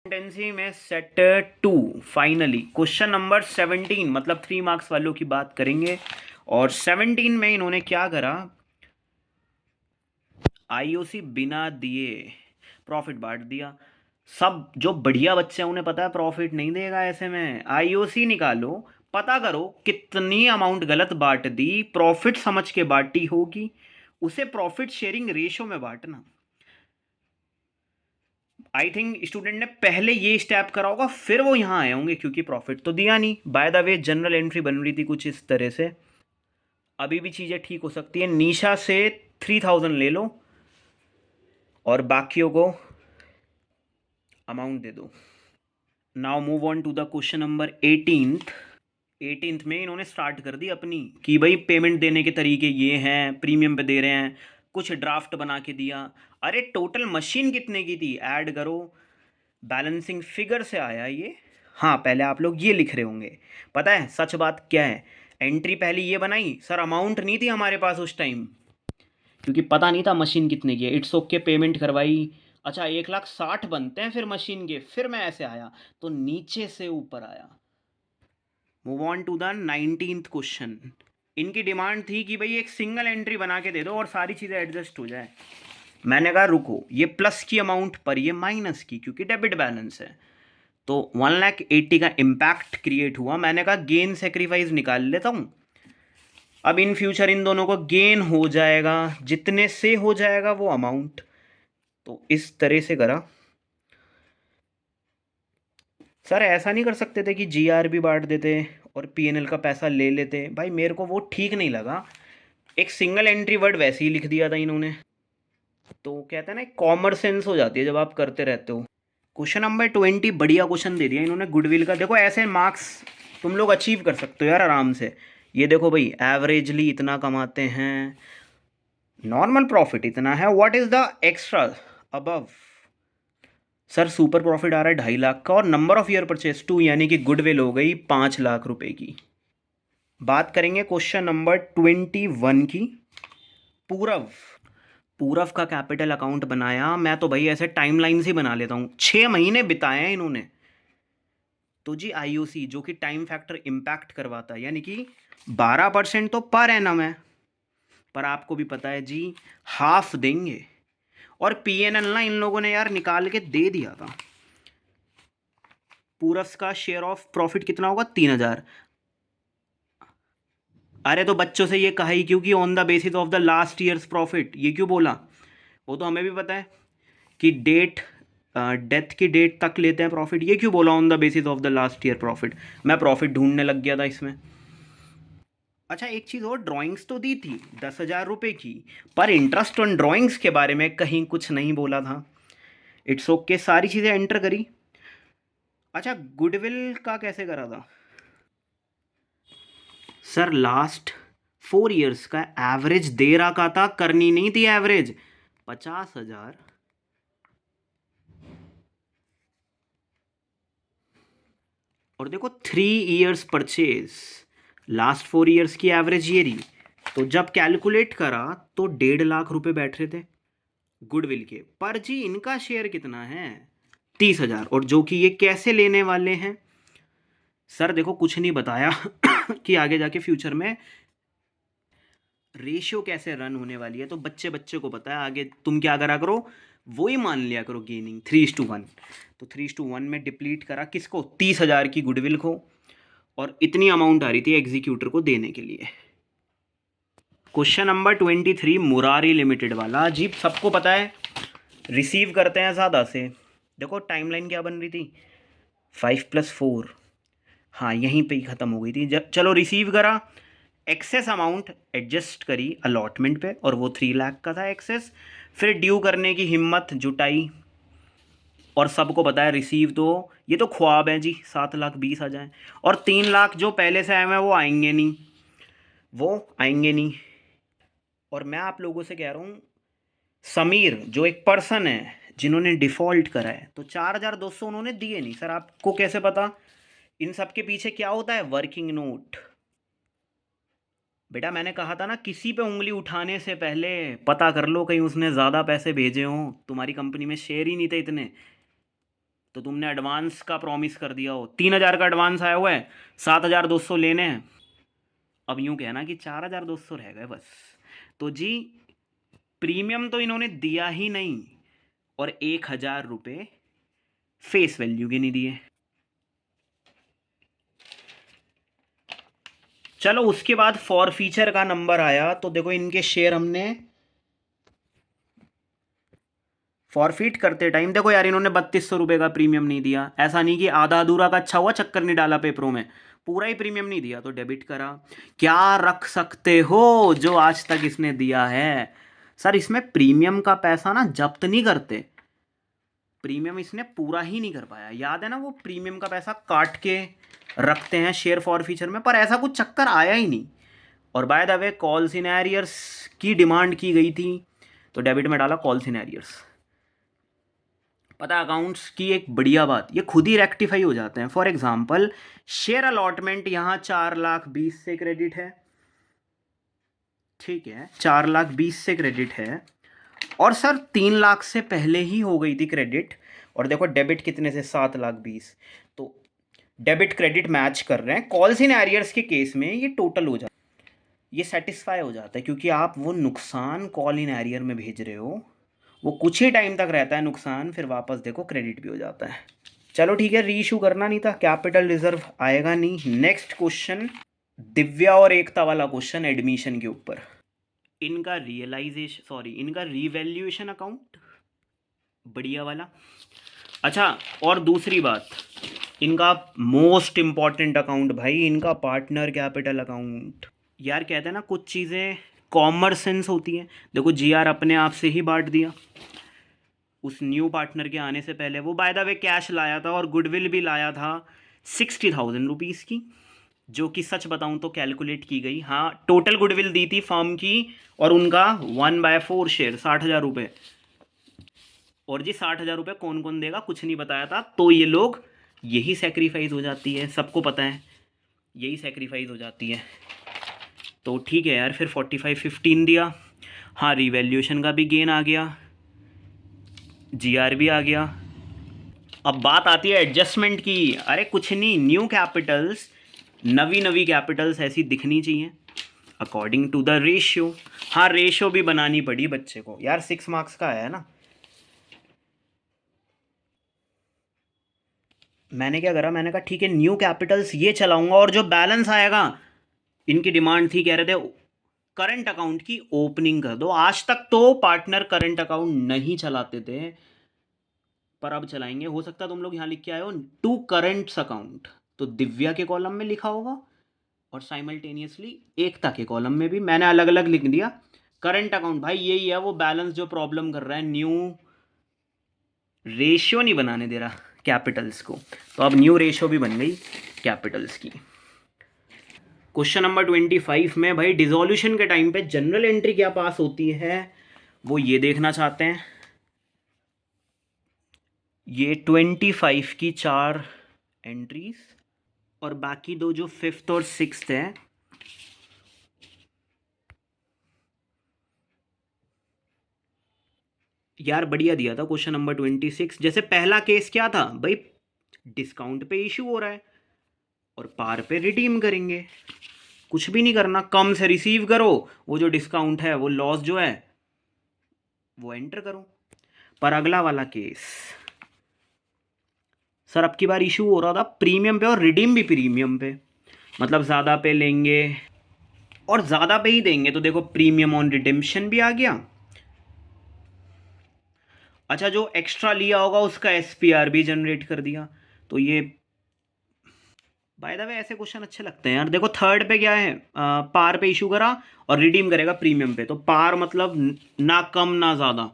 Accountancy में set 2 finally question number 17 मतलब 3 marks वालों की बात करेंगे। और 17 में इन्होंने क्या करा, आईओसी बिना दिए प्रॉफिट बांट दिया। सब जो बढ़िया बच्चे हैं उन्हें पता है प्रॉफिट नहीं देगा, ऐसे में आईओसी निकालो, पता करो कितनी अमाउंट गलत बांट दी, प्रॉफिट समझ के बांटी होगी, उसे प्रॉफिट शेयरिंग रेशो में बांटना। आई थिंक स्टूडेंट ने पहले ये स्टेप करा होगा, फिर वो यहाँ आए होंगे क्योंकि प्रॉफिट तो दिया नहीं। By the way general entry बन रही थी कुछ इस तरह से। अभी भी चीज़ें ठीक हो सकती है। निशा से 3000 ले लो और बाकियों को अमाउंट दे दो। Now move on to the question number 18th में इन्होंने स्टार्ट कर दी अपनी कि भाई पेमेंट देने के तरीके ये हैं, प्रीमियम पे दे रहे हैं, कुछ ड्राफ्ट बना के दिया। अरे टोटल मशीन कितने की थी ऐड करो, बैलेंसिंग फिगर से आया ये। हाँ पहले आप लोग ये लिख रहे होंगे, पता है सच बात क्या है, एंट्री पहले ये बनाई सर, अमाउंट नहीं थी हमारे पास उस टाइम क्योंकि पता नहीं था मशीन कितने की है। इट्स ओके, पेमेंट करवाई, अच्छा 1,60,000 बनते हैं फिर मशीन के, फिर मैं ऐसे आया तो नीचे से ऊपर आया। Move on to the 19th question. इनकी डिमांड थी कि भाई एक सिंगल एंट्री बना के दे दो और सारी चीज़ें एडजस्ट हो जाए। मैंने कहा रुको, ये प्लस की अमाउंट पर ये माइनस की, क्योंकि डेबिट बैलेंस है तो 1,80,000 का इम्पैक्ट क्रिएट हुआ। मैंने कहा गेन सेक्रीफाइस निकाल लेता हूँ, अब इन फ्यूचर इन दोनों को गेन हो जाएगा, जितने से हो जाएगा वो अमाउंट। तो इस तरह से करा। सर ऐसा नहीं कर सकते थे कि जीआर भी बांट देते और पीएनएल का पैसा ले लेते? भाई मेरे को वो ठीक नहीं लगा, एक सिंगल एंट्री वर्ड वैसे ही लिख दिया था इन्होंने। तो कहते हैं ना कॉमन सेंस हो जाती है जब आप करते रहते हो। क्वेश्चन नंबर 20 बढ़िया क्वेश्चन दे दिया इन्होंने गुडविल का। देखो ऐसे मार्क्स तुम लोग अचीव कर सकते हो यार आराम से। ये देखो भाई, एवरेजली इतना कमाते हैं, नॉर्मल प्रॉफिट इतना है, what is the extra above. Sir super profit आ रहा है 2.5 लाख का और नंबर ऑफ ईयर परचेज 2, यानी कि गुडविल हो गई 5 लाख रुपए की। बात करेंगे क्वेश्चन नंबर 21 की। पूरव, पूरव का कैपिटल अकाउंट बनाया। मैं तो भाई ऐसे टाइमलाइन से बना लेता हूँ, 6 महीने बिताए हैं इन्होंने। तो जी आईओसी जो कि टाइम फैक्टर इम्पैक्ट करवाता है, यानी कि 12% तो पर एनम है, पर आपको भी पता है जी हाफ देंगे। और पीएनएल ना इन लोगों ने यार निकाल के दे दिया था। पूरव का शेयर ऑफ प्रॉफिट कितना होगा? 3,000। अरे तो बच्चों से ये कहा ही क्योंकि on the basis of the last years profit, ये क्यों बोला? वो तो हमें भी पता है कि डेट, डेथ की डेट तक लेते हैं प्रॉफिट, ये क्यों बोला on the basis of the last year profit? मैं प्रॉफिट ढूंढने लग गया था इसमें। अच्छा एक चीज़ और, ड्राइंग्स तो दी थी 10,000 रुपये की, पर इंटरेस्ट ऑन ड्राइंग्स के बारे में कहीं कुछ नहीं बोला था। इट्स ओके, सारी चीज़ें एंटर करी। अच्छा गुडविल का कैसे करा था? सर लास्ट 4 ईयर्स का एवरेज दे रखा था, करनी नहीं थी एवरेज 50,000 और देखो 3 ईयर्स परचेज, लास्ट 4 ईयर्स की एवरेज ये रही। तो जब कैलकुलेट करा तो 1.5 लाख रुपए बैठ रहे थे गुडविल के, पर जी इनका शेयर कितना है? 30,000। और जो कि ये कैसे लेने वाले हैं? सर देखो कुछ नहीं बताया कि आगे जाके फ्यूचर में रेशियो कैसे रन होने वाली है, तो बच्चे बच्चे को पता है। आगे तुम क्या करा करो, वो ही मान लिया करो गेनिंग 3:1। तो 3:1 में डिप्लीट करा किसको? 30,000 की गुडविल को, और इतनी अमाउंट आ रही थी एग्जीक्यूटर को देने के लिए। क्वेश्चन नंबर 23 मुरारी लिमिटेड वाला। जी सबको पता है रिसीव करते हैं ज़्यादा से। देखो टाइमलाइन क्या बन रही थी, 5+4, हाँ यहीं पे ही ख़त्म हो गई थी। चलो रिसीव करा, एक्सेस अमाउंट एडजस्ट करी अलॉटमेंट पे, और वो 3 लाख का था एक्सेस। फिर ड्यू करने की हिम्मत जुटाई, और सबको पता है रिसीव तो ये तो ख्वाब है जी, 7,20,000 आ जाए। और 3 लाख जो पहले से आए हैं वो आएंगे नहीं, वो आएंगे नहीं। और मैं आप लोगों से कह रहा हूँ, समीर जो एक पर्सन है जिन्होंने डिफ़ॉल्ट करा है, तो 4,200 उन्होंने दिए नहीं। सर आपको कैसे पता? इन सब के पीछे क्या होता है? Working note. बेटा मैंने कहा था ना, किसी पे उंगली उठाने से पहले पता कर लो कहीं उसने ज़्यादा पैसे भेजे हों, तुम्हारी कंपनी में शेयर ही नहीं थे इतने। तो तुमने एडवांस का प्रॉमिस कर दिया हो, 3,000 का एडवांस आया हुआ है, 7,200 लेने हैं। अब यूं कहना कि 4,200 रह गए बस। तो जी प्रीमियम तो इन्होंने दिया ही नहीं, और 1,000 रुपये फेस वैल्यू के नहीं दिए। चलो उसके बाद फॉर फीचर का नंबर आया, तो देखो इनके शेयर हमने फॉरफिट करते टाइम, देखो यार इन्होंने 3,200 रुपये का प्रीमियम नहीं दिया। ऐसा नहीं कि आधा अधूरा का अच्छा हुआ, चक्कर नहीं डाला पेपरों में, पूरा ही प्रीमियम नहीं दिया तो डेबिट करा। क्या रख सकते हो जो आज तक इसने दिया है? सर इसमें प्रीमियम का पैसा ना जब्त नहीं करते, प्रीमियम इसने पूरा ही नहीं कर पाया। याद है ना, वो प्रीमियम का पैसा काट के रखते हैं शेयर फॉर फीचर में, पर ऐसा कुछ चक्कर आया ही नहीं। और by the way calls in arrears की डिमांड की गई थी, तो डेबिट में डाला कॉल्स इन एरियर्स। पता अकाउंट्स की एक बढ़िया बात, ये खुद ही रेक्टिफाई हो जाते हैं। फॉर एग्जांपल शेयर अलॉटमेंट यहाँ 4,20,000 से क्रेडिट है, ठीक है, 4,20,000 से क्रेडिट है, और सर 3 लाख से पहले ही हो गई थी क्रेडिट। और देखो डेबिट कितने से, 7,20,000, तो डेबिट क्रेडिट मैच कर रहे हैं। कॉल्स इन एरियर्स के केस में ये टोटल हो जाता है, ये सेटिस्फाई हो जाता है, क्योंकि आप वो नुकसान कॉल इन एरियर में भेज रहे हो, वो कुछ ही टाइम तक रहता है नुकसान, फिर वापस देखो क्रेडिट भी हो जाता है। चलो ठीक है, री इशू करना नहीं था, कैपिटल रिजर्व आएगा नहीं। नेक्स्ट क्वेश्चन दिव्या और एकता वाला क्वेश्चन एडमिशन के ऊपर। इनका इनका रीवैल्यूएशन अकाउंट बढ़िया वाला। अच्छा, और दूसरी बात, इनका मोस्ट इम्पॉर्टेंट अकाउंट भाई, इनका पार्टनर कैपिटल अकाउंट। यार कहते हैं ना कुछ चीज़ें कॉमन सेंस होती हैं। देखो जीआर अपने आप से ही बांट दिया उस न्यू पार्टनर के आने से पहले। वो बाय द वे कैश लाया था और गुडविल भी लाया था 60,000 रुपीज़ की, जो कि सच बताऊं तो कैलकुलेट की गई। हाँ, टोटल गुडविल दी थी फर्म की, और उनका 1/4 शेयर 60,000 रुपये। और जी 60,000 रुपये कौन कौन देगा कुछ नहीं बताया था, तो ये लोग यही सेक्रीफाइस हो जाती है, सबको पता है यही सेक्रीफाइस हो जाती है। तो ठीक है यार, फिर 45-15 दिया। हाँ, रिवैल्यूएशन का भी गेन आ गया, जीआर भी आ गया। अब बात आती है एडजस्टमेंट की। अरे कुछ नहीं, न्यू कैपिटल्स, नवी कैपिटल्स ऐसी दिखनी चाहिए अकॉर्डिंग टू द रेशियो। हाँ, रेशियो भी बनानी पड़ी बच्चे को यार, 6 मार्क्स का आया है ना। मैंने क्या करा, मैंने कहा ठीक है न्यू कैपिटल्स ये चलाऊंगा, और जो बैलेंस आएगा, इनकी डिमांड थी, कह रहे थे करंट अकाउंट की ओपनिंग कर दो। आज तक तो पार्टनर करंट अकाउंट नहीं चलाते थे, पर अब चलाएंगे। हो सकता है तुम लोग यहाँ लिख के आए हो टू करंट्स अकाउंट, तो दिव्या के कॉलम में लिखा होगा, और साइमल्टेनियसली एकता के कॉलम में भी मैंने अलग अलग लिख दिया। करंट अकाउंट भाई यही है वो बैलेंस जो प्रॉब्लम कर रहा है, न्यू रेशियो नहीं बनाने दे रहा कैपिटल्स को, तो अब न्यू रेशियो भी बन गई कैपिटल्स की। क्वेश्चन नंबर 25 में भाई डिसोल्यूशन के टाइम पे जनरल एंट्री क्या पास होती है, वो ये देखना चाहते हैं। ये 25 की 4 एंट्रीज, और बाकी दो जो 5th और 6th है, यार बढ़िया दिया था क्वेश्चन नंबर 26। जैसे पहला केस क्या था भाई, डिस्काउंट पे इशू हो रहा है और पार पे रिडीम करेंगे, कुछ भी नहीं करना, कम से रिसीव करो, वो जो डिस्काउंट है वो लॉस जो है वो एंटर करो। पर अगला वाला केस, सर अब की बार इशू हो रहा था प्रीमियम पे और रिडीम भी प्रीमियम पे, मतलब ज़्यादा पे लेंगे और ज़्यादा पे ही देंगे, तो देखो प्रीमियम ऑन रिडेम्पशन भी आ गया। अच्छा, जो एक्स्ट्रा लिया होगा उसका एसपीआर भी जनरेट कर दिया। तो ये बाय द वे ऐसे क्वेश्चन अच्छे लगते हैं यार। देखो थर्ड पे क्या है, पार पे इशू करा और रिडीम करेगा प्रीमियम पे, तो पार मतलब ना कम ना ज़्यादा,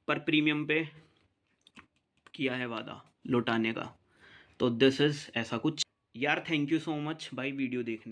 पर प्रीमियम पे किया है वादा लौटाने का। तो दिस इज़ ऐसा कुछ यार। थैंक यू सो मच भाई वीडियो देखने